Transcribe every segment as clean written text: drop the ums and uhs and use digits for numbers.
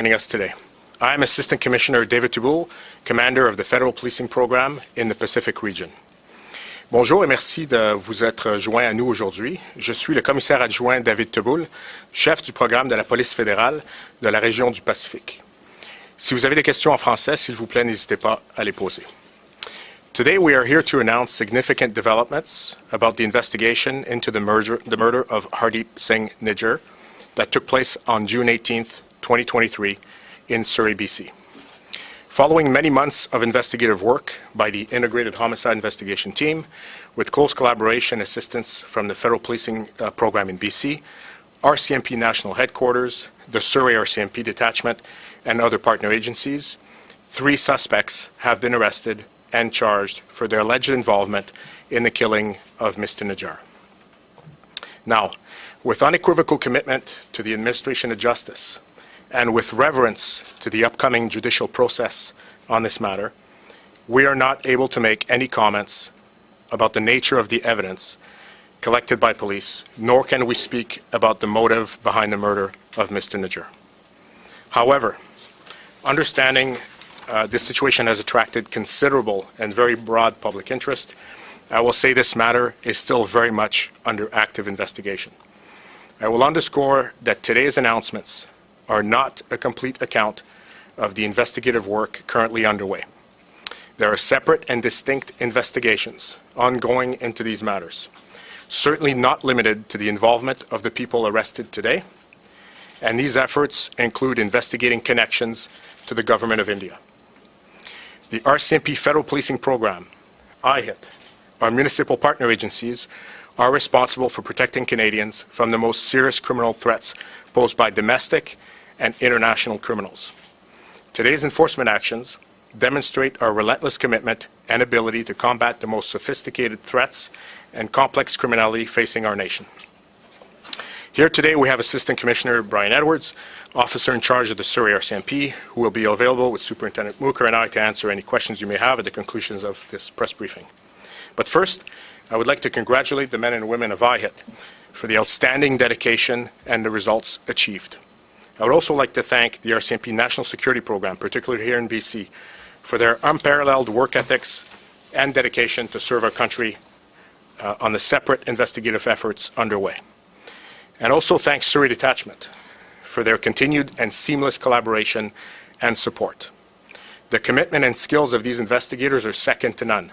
Joining us today. I am Assistant Commissioner David Touboul, Commander of the Federal Policing Program in the Pacific Region. Bonjour et merci de vous être joint à nous aujourd'hui. Je suis le commissaire adjoint David Touboul, chef du programme de la police fédérale de la région du Pacifique. Si vous avez des questions en français, s'il vous plaît, n'hésitez pas à les poser. Today we are here to announce significant developments about the investigation into the murder of Hardeep Singh Nijjar that took place on June 18th, 2023 in Surrey, BC. Following many months of investigative work by the Integrated Homicide Investigation Team, with close collaboration and assistance from the Federal Policing Program in BC, RCMP National Headquarters, the Surrey RCMP Detachment, and other partner agencies, 3 suspects have been arrested and charged for their alleged involvement in the killing of Mr. Nijjar. Now, with unequivocal commitment to the administration of justice, and with reverence to the upcoming judicial process on this matter, we are not able to make any comments about the nature of the evidence collected by police, nor can we speak about the motive behind the murder of Mr. Nijjar. However, understanding this situation has attracted considerable and very broad public interest, I will say this matter is still very much under active investigation. I will underscore that today's announcements are not a complete account of the investigative work currently underway. There are separate and distinct investigations ongoing into these matters, certainly not limited to the involvement of the people arrested today, and these efforts include investigating connections to the Government of India. The RCMP Federal Policing Program, IHIT, our municipal partner agencies, are responsible for protecting Canadians from the most serious criminal threats posed by domestic and international criminals. Today's enforcement actions demonstrate our relentless commitment and ability to combat the most sophisticated threats and complex criminality facing our nation. Here today we have Assistant Commissioner Brian Edwards, officer in charge of the Surrey RCMP, who will be available with Superintendent Mooker and I to answer any questions you may have at the conclusions of this press briefing. But first, I would like to congratulate the men and women of IHIT for the outstanding dedication and the results achieved. I would also like to thank the RCMP National Security Program, particularly here in BC, for their unparalleled work ethics and dedication to serve our country on the separate investigative efforts underway. And also thank Surrey Detachment for their continued and seamless collaboration and support. The commitment and skills of these investigators are second to none,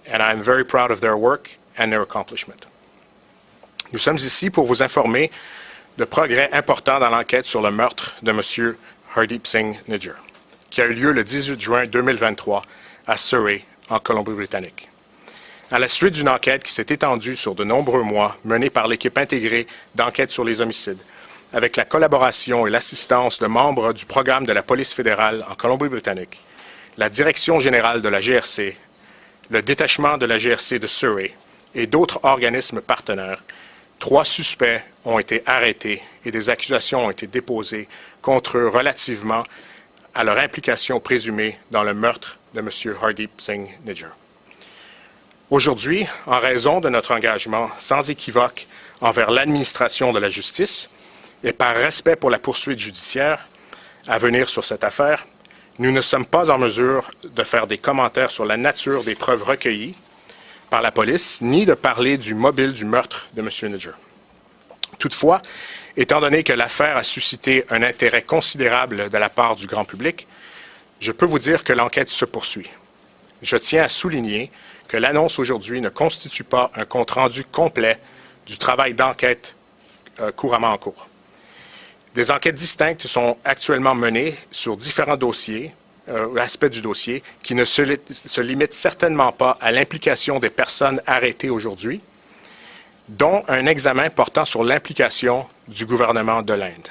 and I am very proud of their work and their accomplishment. Nous sommes ici pour vous informer de progrès importants dans l'enquête sur le meurtre de M. Hardeep Singh Nijjar, qui a eu lieu le 18 juin 2023 à Surrey, en Colombie-Britannique. À la suite d'une enquête qui s'est étendue sur de nombreux mois, menée par l'équipe intégrée d'enquête sur les homicides, avec la collaboration et l'assistance de membres du programme de la police fédérale en Colombie-Britannique, la direction générale de la GRC, le détachement de la GRC de Surrey et d'autres organismes partenaires, 3 suspects ont été arrêtés et des accusations ont été déposées contre eux relativement à leur implication présumée dans le meurtre de M. Hardeep Singh Nijjar. Aujourd'hui, en raison de notre engagement sans équivoque envers l'administration de la justice et par respect pour la poursuite judiciaire à venir sur cette affaire, nous ne sommes pas en mesure de faire des commentaires sur la nature des preuves recueillies par la police, ni de parler du mobile du meurtre de M. Nijjar. Toutefois, étant donné que l'affaire a suscité un intérêt considérable de la part du grand public, je peux vous dire que l'enquête se poursuit. Je tiens à souligner que l'annonce aujourd'hui ne constitue pas un compte-rendu complet du travail d'enquête couramment en cours. Des enquêtes distinctes sont actuellement menées sur différents dossiers, aspects du dossier, qui ne se limitent certainement pas à l'implication des personnes arrêtées aujourd'hui, dont un examen portant sur l'implication du gouvernement de l'Inde.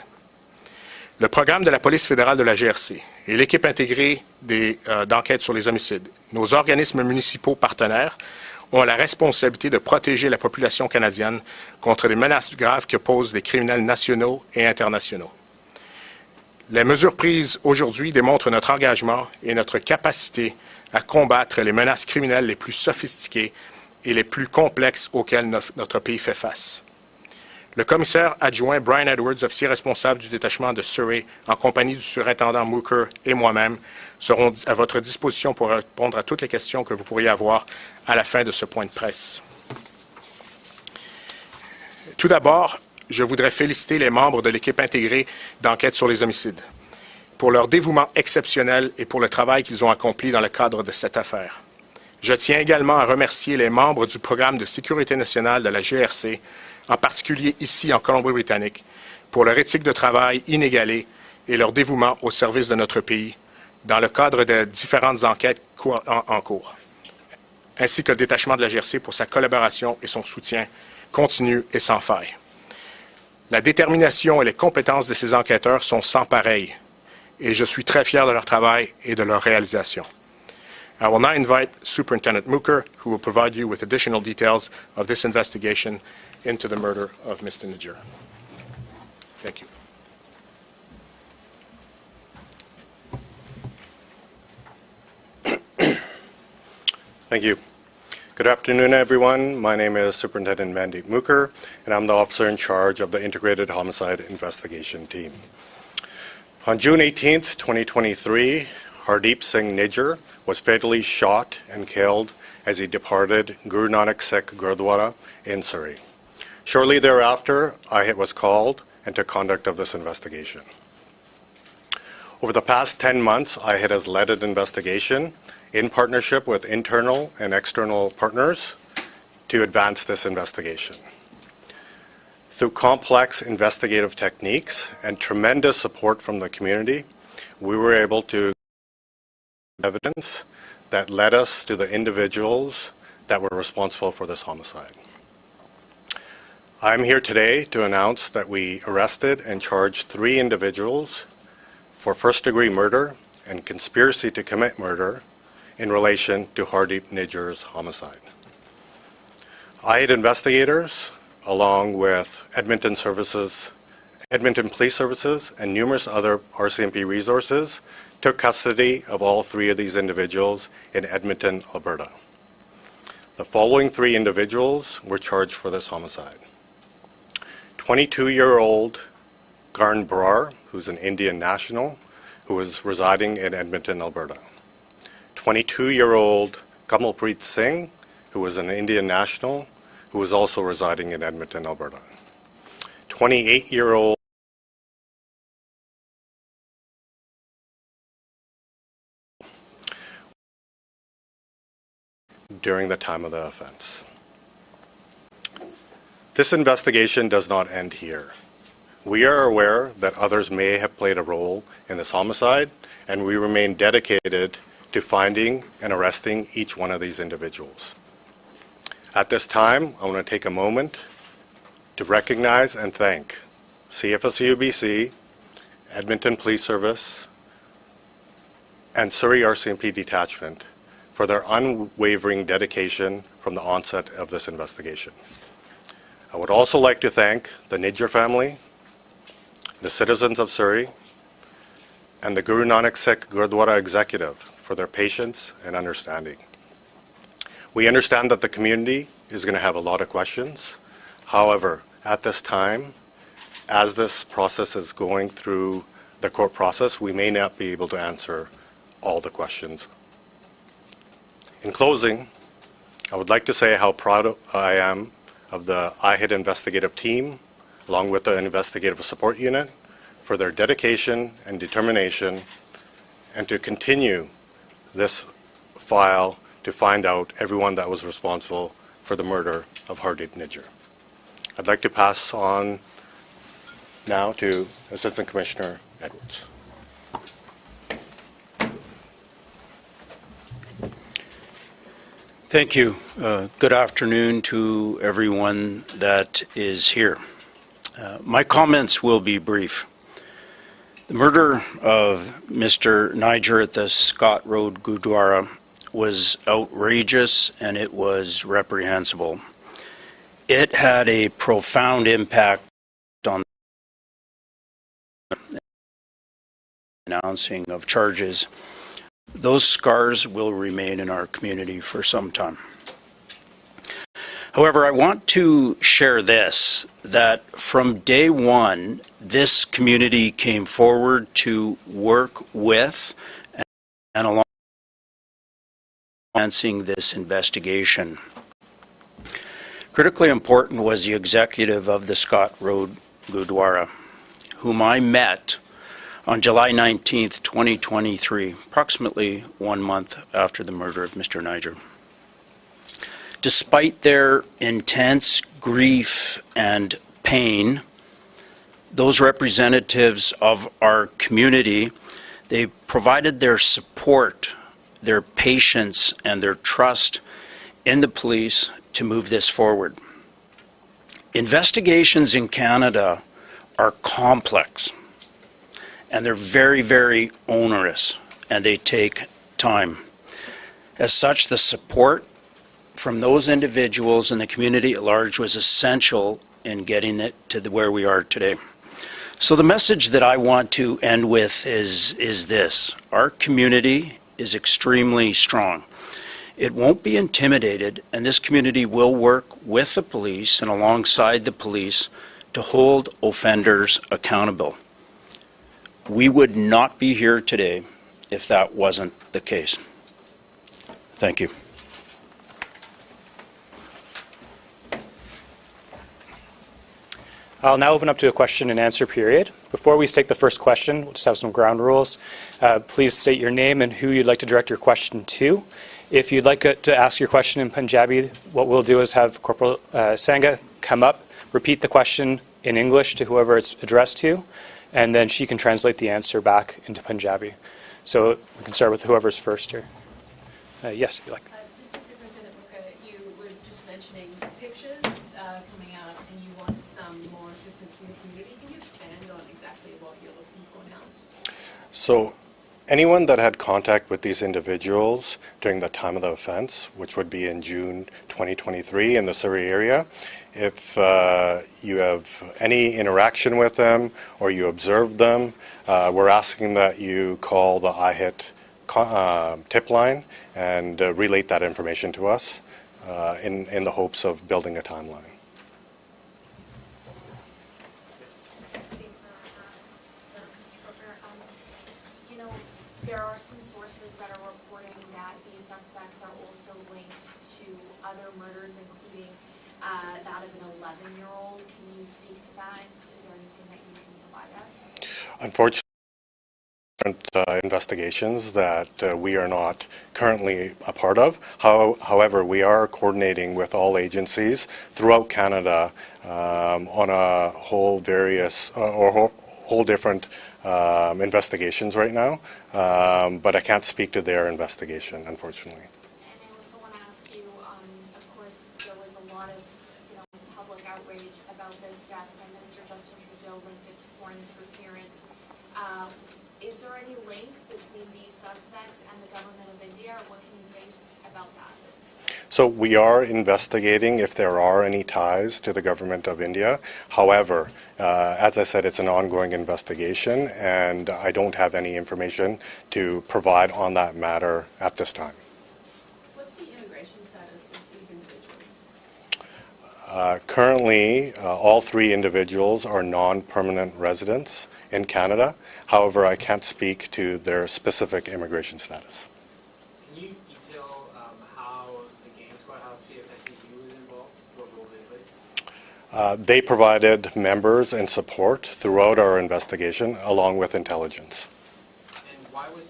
Le programme de la police fédérale de la GRC et l'équipe intégrée d'enquête sur les homicides, nos organismes municipaux partenaires, ont la responsabilité de protéger la population canadienne contre les menaces graves que posent les criminels nationaux et internationaux. Les mesures prises aujourd'hui démontrent notre engagement et notre capacité à combattre les menaces criminelles les plus sophistiquées et les plus complexes auxquelles notre pays fait face. Le commissaire adjoint Brian Edwards, officier responsable du détachement de Surrey, en compagnie du surintendant Mooker et moi-même, seront à votre disposition pour répondre à toutes les questions que vous pourriez avoir à la fin de ce point de presse. Tout d'abord, je voudrais féliciter les membres de l'équipe intégrée d'enquête sur les homicides pour leur dévouement exceptionnel et pour le travail qu'ils ont accompli dans le cadre de cette affaire. Je tiens également à remercier les membres du programme de sécurité nationale de la GRC, en particulier ici en Colombie-Britannique, pour leur éthique de travail inégalée et leur dévouement au service de notre pays dans le cadre de différentes enquêtes en cours, ainsi que le détachement de la GRC pour sa collaboration et son soutien continu et sans faille. La détermination et les compétences de ces enquêteurs sont sans pareil, et je suis très fier de leur travail et de leur réalisation. I will now invite Superintendent Mooker, who will provide you with additional details of this investigation into the murder of Mr. Niger. Thank you. Thank you. Good afternoon, everyone. My name is Superintendent Mandeep Mooker, and I'm the officer in charge of the Integrated Homicide Investigation Team. On June 18th, 2023, Hardeep Singh Nijjar was fatally shot and killed as he departed Guru Nanak Sikh Gurdwara in Surrey. Shortly thereafter, I was called into conduct of this investigation. Over the past 10 months, I has led an investigation in partnership with internal and external partners to advance this investigation. Through complex investigative techniques and tremendous support from the community, we were able to evidence that led us to the individuals that were responsible for this homicide. I'm here today to announce that we arrested and charged 3 individuals for first-degree murder and conspiracy to commit murder in relation to Hardeep Nijjar's homicide. IHID investigators, along with Edmonton Police Services, and numerous other RCMP resources, took custody of all 3 of these individuals in Edmonton, Alberta. The following 3 individuals were charged for this homicide. 22-year-old Garn Brar, who's an Indian national, who was residing in Edmonton, Alberta. 22-year-old Kamalpreet Singh, who was an Indian national, who was also residing in Edmonton, Alberta. 28-year-old during the time of the offense. This investigation does not end here. We are aware that others may have played a role in this homicide, and we remain dedicated to finding and arresting each one of these individuals. At this time, I want to take a moment to recognize and thank CFSU BC, Edmonton Police Service, and Surrey RCMP Detachment for their unwavering dedication from the onset of this investigation. I would also like to thank the Nijjar family, the citizens of Surrey, and the Guru Nanak Sikh Gurdwara executive for their patience and understanding. We understand that the community is going to have a lot of questions. However, at this time, as this process is going through the court process, we may not be able to answer all the questions. In closing, I would like to say how proud I am of the IHID investigative team, along with the investigative support unit, for their dedication and determination, and to continue this file to find out everyone that was responsible for the murder of Hardeep Nijjar. I'd like to pass on now to Assistant Commissioner Edwards. Thank you. Good afternoon to everyone that is here. My comments will be brief. The murder of Mr. Niger at the Scott Road Gurdwara was outrageous and it was reprehensible. It had a profound impact on the announcing of charges. Those scars will remain in our community for some time. However, I want to share this, that from day one, this community came forward to work with and along advancing this investigation. Critically important was the executive of the Scott Road Gurdwara, whom I met on July 19th, 2023, approximately 1 month after the murder of Mr. Niger. Despite their intense grief and pain, those representatives of our community, they provided their support, their patience, and their trust in the police to move this forward. Investigations in Canada are complex, and they're very, very onerous, and they take time. As such, the support from those individuals and the community at large was essential in getting it to where we are today. So the message that I want to end with is this. Our community is extremely strong. It won't be intimidated, and this community will work with the police and alongside the police to hold offenders accountable. We would not be here today if that wasn't the case. Thank you. I'll now open up to a question and answer period. Before we take the first question, we'll just have some ground rules. Please state your name and who you'd like to direct your question to. If you'd like to ask your question in Punjabi, what we'll do is have Corporal Sanjha come up, repeat the question in English to whoever it's addressed to, and then she can translate the answer back into Punjabi. So we can start with whoever's first here. Yes, if you like. Just Superintendent Booker, you were just mentioning pictures coming out and you want some more assistance from the community. Can you expand on exactly what you're looking for now? So anyone that had contact with these individuals during the time of the offense, which would be in June 2023 in the Surrey area, if you have any interaction with them or you observed them, we're asking that you call the IHIT tip line and relate that information to us in the hopes of building a timeline. You know, there are some sources that are reporting that these suspects are also linked to other murders, including that of an 11-year-old. Can you speak to that? Is there anything that you can provide us? Unfortunately, investigations that we are not currently a part of. However, we are coordinating with all agencies throughout Canada on a whole different investigations right now, but I can't speak to their investigation, unfortunately. And I also want to ask you, of course, there was a lot of public outrage about this death by Minister Justin Trudeau linked it to foreign interference. Is there any link between these suspects and the government of India, or what can you say about that? So we are investigating if there are any ties to the government of India. However, as I said, it's an ongoing investigation, and I don't have any information to provide on that matter at this time. What's the immigration status of these individuals? Currently, all three individuals are non-permanent residents in Canada. However, I can't speak to their specific immigration status. Can you detail how the Game Squad, how CFSEC was involved? What role they played? They provided members and support throughout our investigation, along with intelligence. And why were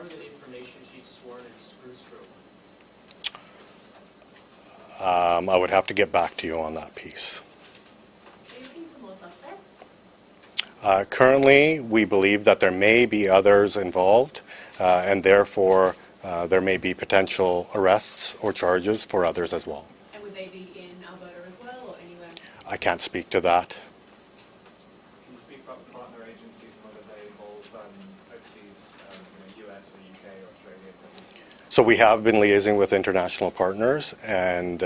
the information sheets sworn in screw? I would have to get back to you on that piece. Are you looking for more suspects? Currently, we believe that there may be others involved, and therefore there may be potential arrests or charges for others as well. And would they be in Alberta as well, or anywhere? I can't speak to that. Can you speak about the partner agencies and whether they involve overseas, US or UK or Australia? So we have been liaising with international partners, and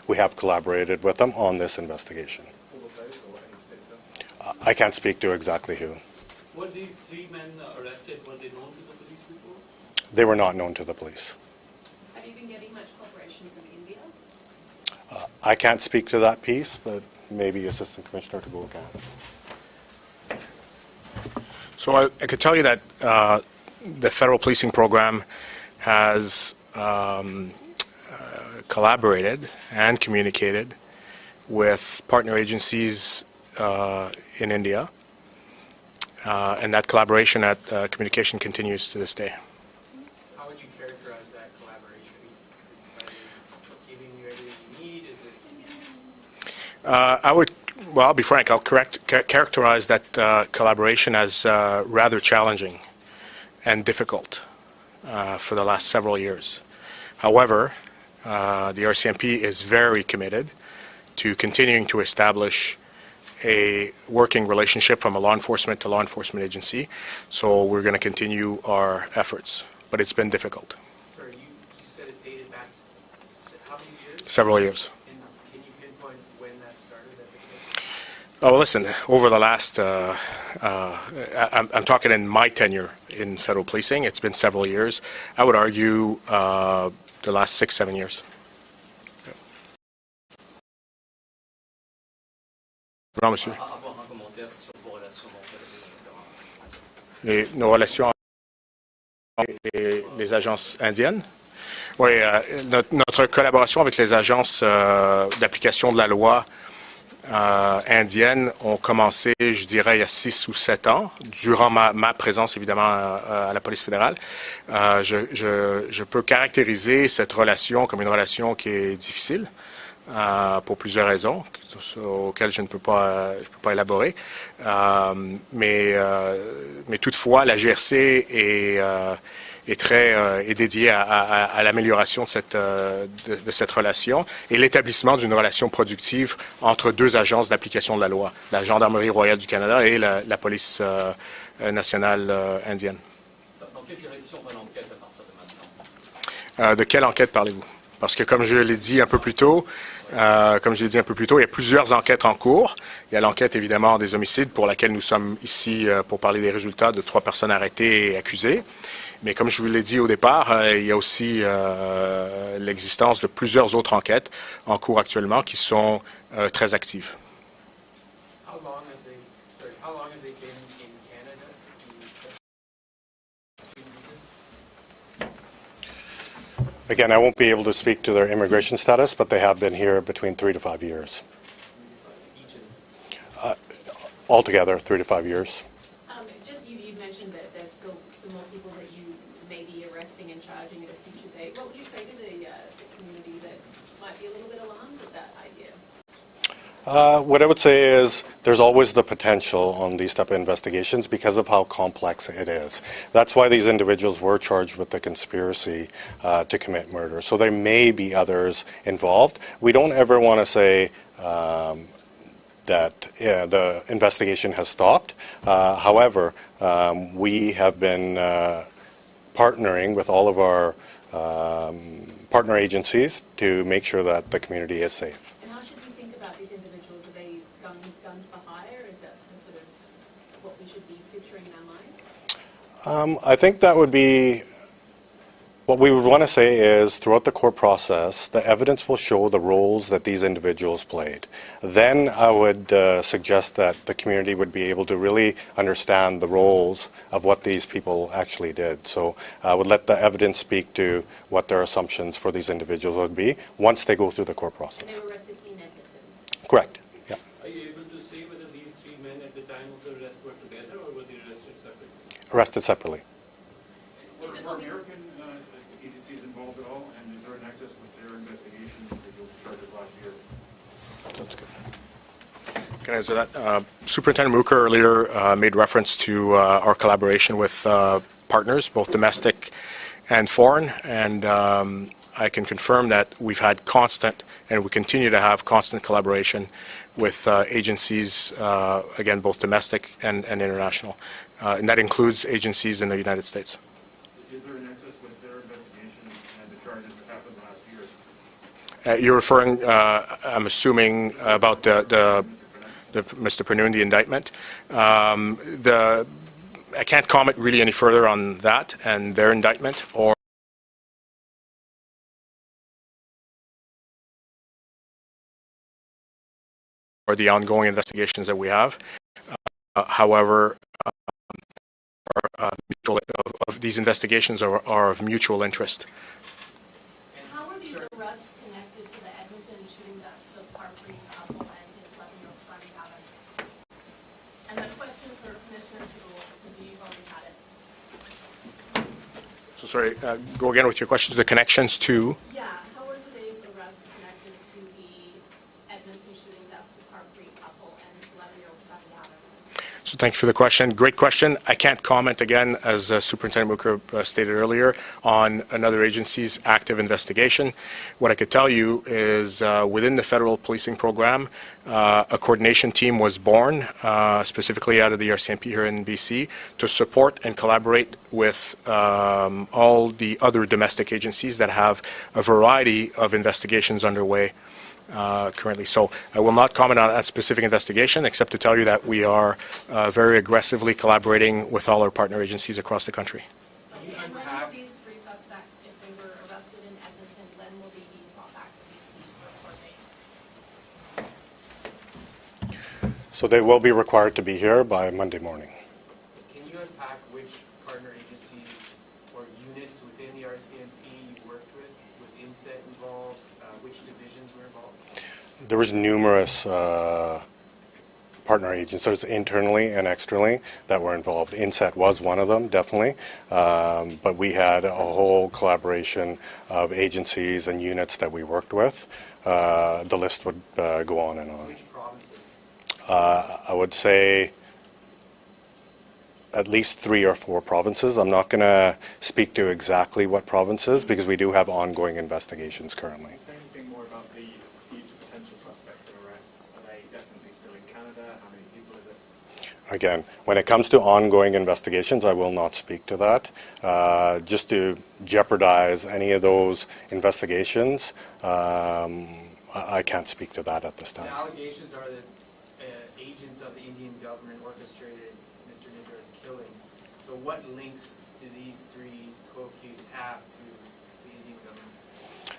we have collaborated with them on this investigation. All of those, or any particular? I can't speak to exactly who. Were the three men arrested? Were they known to the police before? They were not known to the police. Have you been getting much cooperation from India? I can't speak to that piece, but maybe Assistant Commissioner Tagul can. So I could tell you that the federal policing program has collaborated and communicated with partner agencies in India, and that collaboration, that communication continues to this day. How would you characterize that collaboration? Is it giving you everything you need? Is it? I'll be frank, I'll characterize that collaboration as rather challenging and difficult for the last several years. However, the RCMP is very committed to continuing to establish a working relationship from a law enforcement to law enforcement agency. So we're going to continue our efforts, but it's been difficult. Sorry, you said it dated back how many years? Several years. And can you pinpoint when that started? Oh, well, listen, over the last, I'm talking in my tenure in federal policing, it's been several years. I would argue the last 6-7 years. Non, monsieur. Avoir un commentaire sur vos relations Nos relations avec les agences indiennes. Oui, notre collaboration avec les agences d'application de la loi indiennes ont commencé, je dirais, il y a 6 ou 7 ans, durant ma présence, évidemment, à la police fédérale. Je peux caractériser cette relation comme une relation qui est difficile, pour plusieurs raisons, auxquelles je ne peux pas élaborer. Mais toutefois, la GRC est dédiée à l'amélioration de cette relation et l'établissement d'une relation productive entre deux agences d'application de la loi, la Gendarmerie royale du Canada et la police nationale indienne. Dans quelle direction va l'enquête à partir de maintenant? De quelle enquête parlez-vous? Parce que comme je l'ai dit un peu plus tôt, il y a plusieurs enquêtes en cours. Il y a l'enquête évidemment des homicides pour laquelle nous sommes ici pour parler des résultats de 3 personnes arrêtées et accusées. Mais comme je vous l'ai dit au départ, il y a aussi l'existence de plusieurs autres enquêtes en cours actuellement qui sont très actives. How long have they been in Canada? Again, I won't be able to speak to their immigration status, but they have been here between 3 to 5 years. Altogether, 3 to 5 years. Just you mentioned that there's still some more people that you may be arresting and charging at a future date. What would you say to the community that might be a little bit alarmed with that idea? What I would say is there's always the potential on these type of investigations because of how complex it is. That's why these individuals were charged with the conspiracy to commit murder. So there may be others involved. We don't ever want to say that the investigation has stopped. However, we have been partnering with all of our partner agencies to make sure that the community is safe. And how should we think about these individuals? Are they guns for hire? Is that sort of what we should be picturing in our mind? I think that would be, what we would want to say is throughout the court process, the evidence will show the roles that these individuals played. Then I would suggest that the community would be able to really understand the roles of what these people actually did. So I would let the evidence speak to what their assumptions for these individuals would be once they go through the court process. They were arrested in Edmonton. Correct. Yeah. Are you able to say whether these 3 men at the time of the arrest were together or were they arrested separately? Arrested separately. Were American agencies involved at all, and is there an access with their investigation that you started last year? That's good. Can I answer that? Superintendent Mooker earlier made reference to our collaboration with partners, both domestic and foreign, and I can confirm that we've had constant, and we continue to have constant collaboration with agencies, again, both domestic and international. And that includes agencies in the United States. Is there an access with their investigation and the charges that happened last year? You're referring, I'm assuming, about the Mr. Pernoon, the indictment. I can't comment really any further on that and their indictment or the ongoing investigations that we have. However, these investigations are of mutual interest. How are these arrests connected to the Edmonton shooting deaths of Harpreet Apple and his 11-year-old son, Gavin? And a question for Commissioner Toole, because you've already had it. So sorry, go again with your questions. The connections to? Yeah, how are today's arrests connected to the Edmonton shooting deaths of Harpreet Apple and his 11-year-old son, Gavin? So thank you for the question. Great question. I can't comment again, as Superintendent Mooker stated earlier, on another agency's active investigation. What I could tell you is within the federal policing program, a coordination team was born, specifically out of the RCMP here in BC, to support and collaborate with all the other domestic agencies that have a variety of investigations underway currently. So I will not comment on that specific investigation, except to tell you that we are very aggressively collaborating with all our partner agencies across the country. And when will these three suspects, if they were arrested in Edmonton, when will they be brought back to BC for court date? So they will be required to be here by Monday morning. Can you unpack which partner agencies or units within the RCMP you worked with? Was INSET involved? Which divisions were involved? There was numerous partner agencies internally and externally that were involved. INSET was one of them, definitely, but we had a whole collaboration of agencies and units that we worked with. The list would go on and on. Which provinces? I would say at least 3 or 4 provinces. I'm not going to speak to exactly what provinces because we do have ongoing investigations currently. Say anything more about the future potential suspects and arrests? Are they definitely still in Canada? How many people is it? Again, when it comes to ongoing investigations, I will not speak to that. Just to jeopardize any of those investigations, I can't speak to that at this time. The allegations are that agents of the Indian government orchestrated Mr. Nidra's killing. So what links do these 3 co-accused have to the Indian government?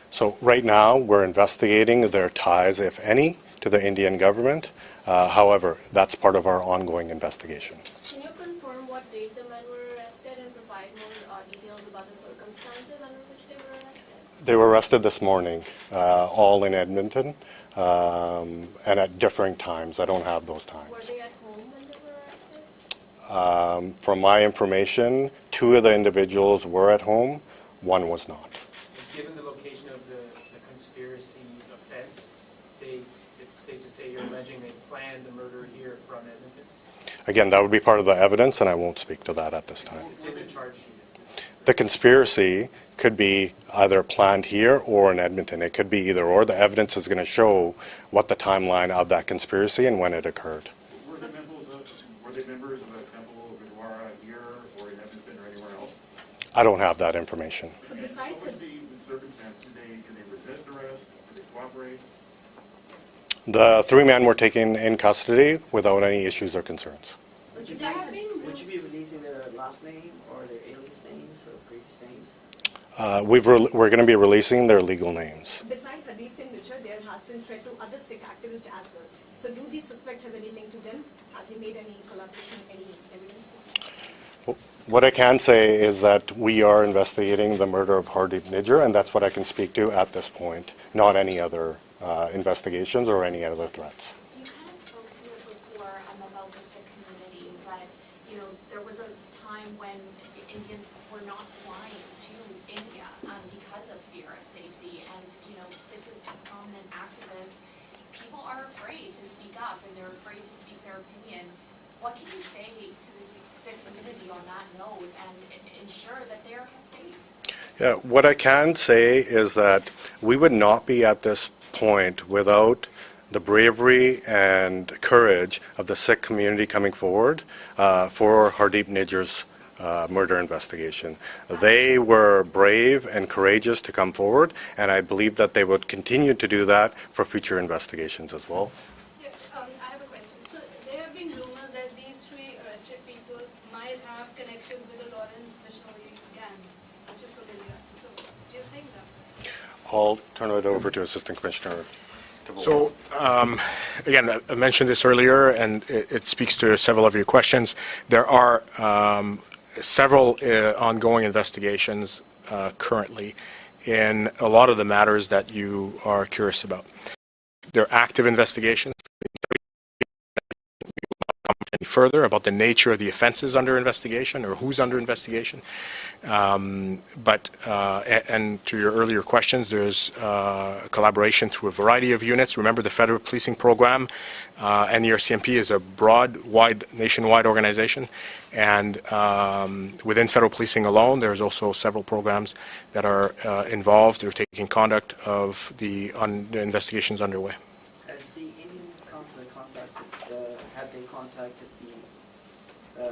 So right now, we're investigating their ties, if any, to the Indian government. However, that's part of our ongoing investigation. Can you confirm what date the men were arrested and provide more details about the circumstances under which they were arrested? They were arrested this morning, all in Edmonton, and at differing times. I don't have those times. Were they at home when they were arrested? From my information, 2 of the individuals were at home, 1 was not. Given the location of the conspiracy offense, it's safe to say you're alleging they planned the murder here from Edmonton? Again, that would be part of the evidence, and I won't speak to that at this time. It's in the charge sheet. Isn't it? The conspiracy could be either planned here or in Edmonton. It could be either or. The evidence is going to show what the timeline of that conspiracy and when it occurred. Were they members of a temple of Gurdwara here or in Edmonton or anywhere else? I don't have that information. So besides What was the circumstance? Did they resist arrest? Did they cooperate? The 3 men were taken in custody without any issues or concerns. Would you be releasing their last name or their alias names or previous names? We're going to be releasing their legal names. Besides Hadith Singh Mitchell, there has been threat to other Sikh activists as well. So do these suspects have any link to them? Have they made any collaboration, any evidence? What I can say is that we are investigating the murder of Hardeep Nijjar, and that's what I can speak to at this point, not any other investigations or any other threats. You kind of spoke to it before about the Sikh community, but there was a time when the Indians were not flying to India because of fear of safety, and this is a prominent activist. People are afraid to speak up, and they're afraid to speak their opinion. What can you say to the Sikh community on that note and ensure that they are kept safe? Yeah, what I can say is that we would not be at this point without the bravery and courage of the Sikh community coming forward for Hardeep Nijjar's murder investigation. They were brave and courageous to come forward, and I believe that they would continue to do that for future investigations as well. Yeah, I have a question. So there have been rumors that these 3 arrested people might have connections with the Lawrence missionary gang, which is from India. So do you think that? I'll turn it over to Assistant Commissioner So, again, I mentioned this earlier, and it speaks to several of your questions. There are several ongoing investigations currently in a lot of the matters that you are curious about. They're active investigations. Any further about the nature of the offenses under investigation or who's under investigation. And to your earlier questions, there's collaboration through a variety of units. Remember, the federal policing program and the RCMP is a broad, nationwide organization. And within federal policing alone, there's also several programs that are involved or taking conduct of the investigations underway. Has the Indian consulate have they contacted the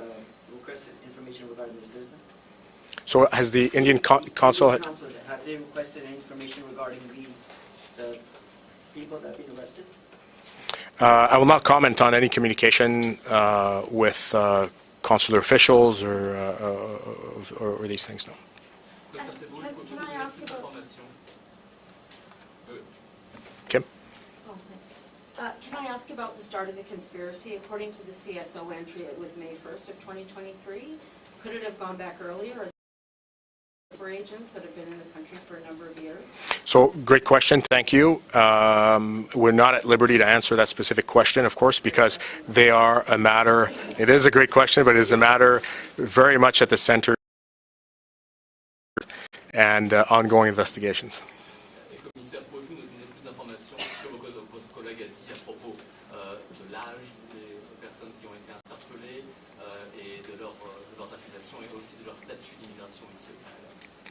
requested information regarding the citizen? So has the Indian consul... Have they requested information regarding the people that have been arrested? I will not comment on any communication with consular officials or these things, no. Can I ask about... Kim? Can I ask about the start of the conspiracy? According to the CSO entry, it was May 1st of 2023. Could it have gone back earlier? Or for agents that have been in the country for a number of years? So, great question. Thank you. We're not at liberty to answer that specific question, of course, because they are a matter, it is a great question, but it is a matter very much at the center and ongoing investigations.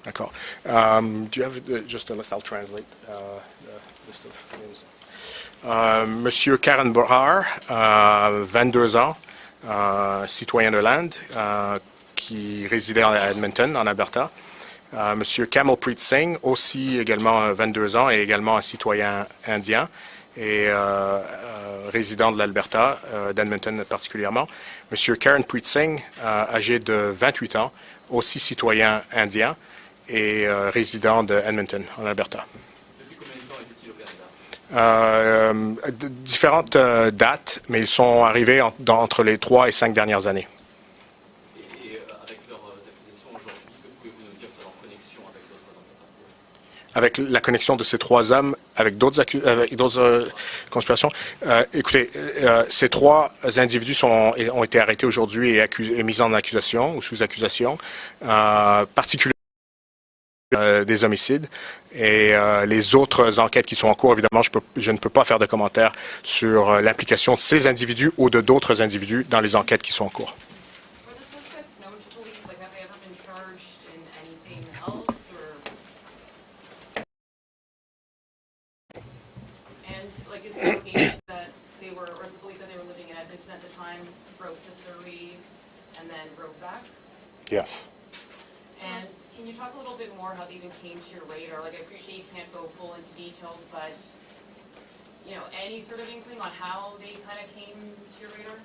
D'accord. Do you have just a list? I'll translate the list of names. Monsieur Karen Borhar, 22 ans, citoyen de l'Inde, qui résidait à Edmonton, en Alberta. Monsieur Kamalpreet Singh, aussi également 22 ans et également un citoyen indien et résident de l'Alberta, d'Edmonton particulièrement. Monsieur Karen Preet Singh, âgé de 28 ans, aussi citoyen indien et résident de Edmonton, en Alberta. Depuis combien de temps était-il au Canada? Différentes dates, mais ils sont arrivés entre les 3 et 5 dernières années. Et avec leurs accusations aujourd'hui, que pouvez-vous nous dire sur leur connexion avec d'autres hommes? Avec la connexion de ces 3 hommes avec d'autres conspirations. Écoutez, ces 3 individus ont été arrêtés aujourd'hui et mis en accusation ou sous accusation, particulièrement des homicides et les autres enquêtes qui sont en cours. Évidemment, je ne peux pas faire de commentaires sur l'implication de ces individus ou de d'autres individus dans les enquêtes qui sont en cours. Yes. And can you talk a little bit more how they even came to your radar? Like, I appreciate you can't go full into details, but, you know, any sort of inkling on how they kind of came to your radar?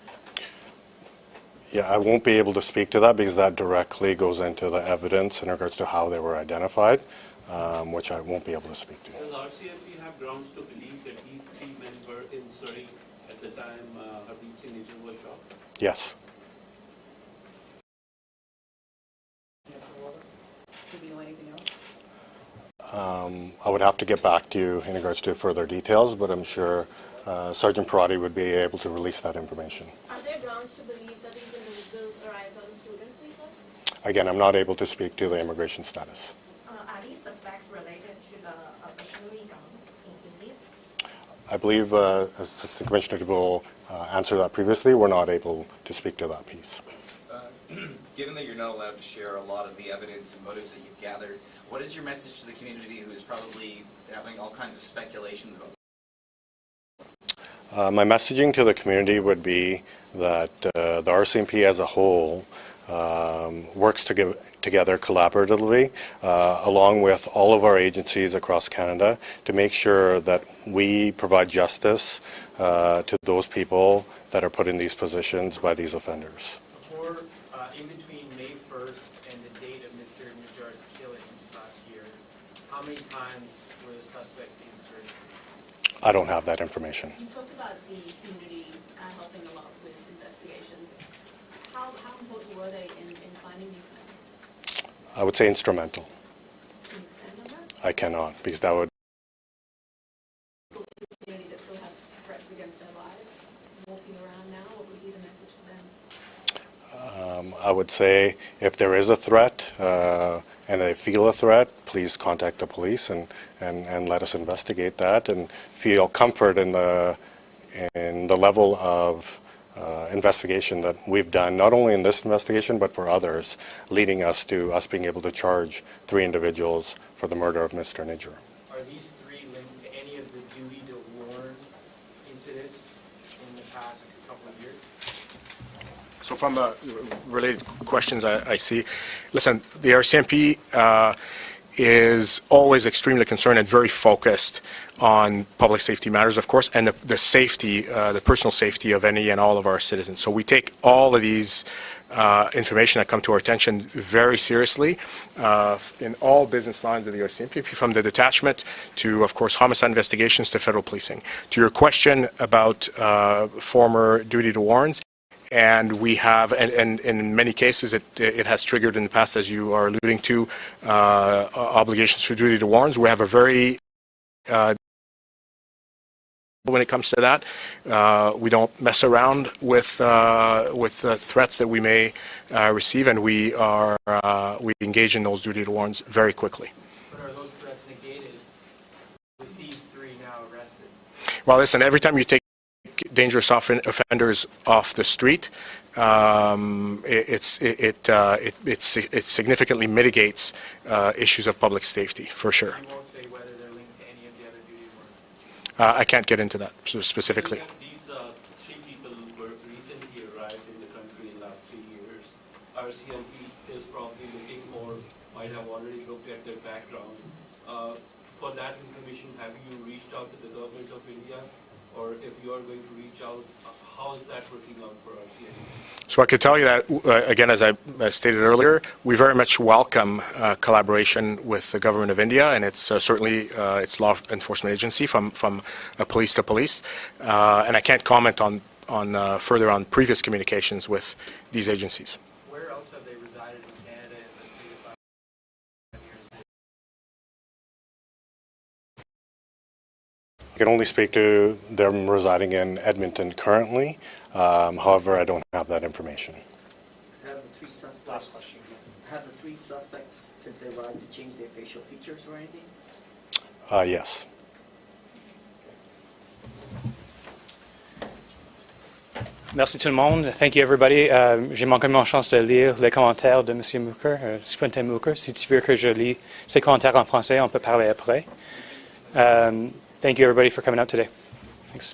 Yeah, I won't be able to speak to that because that directly goes into the evidence in regards to how they were identified, which I won't be able to speak to. Does RCMP have grounds to believe that these 3 men were in Surrey at the time Hardeep Singh Nijjar was shot? Yes. Do we know anything else? I would have to get back to you in regards to further details, but I'm sure Sergeant Parati would be able to release that information. Are there grounds to believe that these individuals arrived on a student visa? Again, I'm not able to speak to the immigration status. Are these suspects related to the Kashmiri gang in India? I believe Assistant Commissioner will answer that previously. We're not able to speak to that piece. Given that you're not allowed to share a lot of the evidence and motives that you've gathered, what is your message to the community who is probably having all kinds of speculations about My messaging to the community would be that the RCMP as a whole works together collaboratively along with all of our agencies across Canada to make sure that we provide justice to those people that are put in these positions by these offenders. Before, in between May 1st and the date of Mr. Nijjar's killing last year, how many times were the suspects inserted? I don't have that information. You talked about the community helping a lot with investigations. How important were they in finding these men? I would say instrumental. Can you expand on that? I cannot, because that would People in the community that still have threats against their lives walking around now, what would be the message to them? I would say if there is a threat and they feel a threat, please contact the police and let us investigate that and feel comfort in the level of investigation that we've done, not only in this investigation but for others, leading us to us being able to charge 3 individuals for the murder of Mr. Nidger. Are these 3 linked to any of the duty to warn incidents in the past couple of years? So from the related questions I see, listen, the RCMP is always extremely concerned and very focused on public safety matters, of course, and the safety, the personal safety of any and all of our citizens. So we take all of these information that come to our attention very seriously in all business lines of the RCMP, from the detachment to, of course, homicide investigations to federal policing. To your question about former duty to warns, and we have, and in many cases, it has triggered in the past, as you are alluding to, obligations for duty to warns. We have a very, when it comes to that, we don't mess around with threats that we may receive, and we engage in those duty to warns very quickly. But are those threats negated with these 3 now arrested? Well, listen, every time you take dangerous offenders off the street, it significantly mitigates issues of public safety, for sure. You won't say whether they're linked to any of the other duty warrants? I can't get into that specifically. These 3 people were recently arrived in the country in the last 3 years. RCMP is probably looking or might have already looked at their background. For that information, have you reached out to the government of India? Or if you are going to reach out, how is that working out for RCMP? So I could tell you that, again, as I stated earlier, we very much welcome collaboration with the government of India, and it's certainly its law enforcement agency from police to police. And I can't comment on further on previous communications with these agencies. Where else have they resided in Canada in the 3 to 5 years? I can only speak to them residing in Edmonton currently. However, I don't have that information. Have the 3 suspects, last question. Have the 3 suspects, since they arrived, to change their facial features or anything? Yes. Merci tout le monde. Thank you, everybody. J'ai manqué ma chance de lire les commentaires de M. Mooker, Superintendent Mooker. Si tu veux que je lis ses commentaires en français, on peut parler après. Thank you, everybody, for coming out today. Thanks.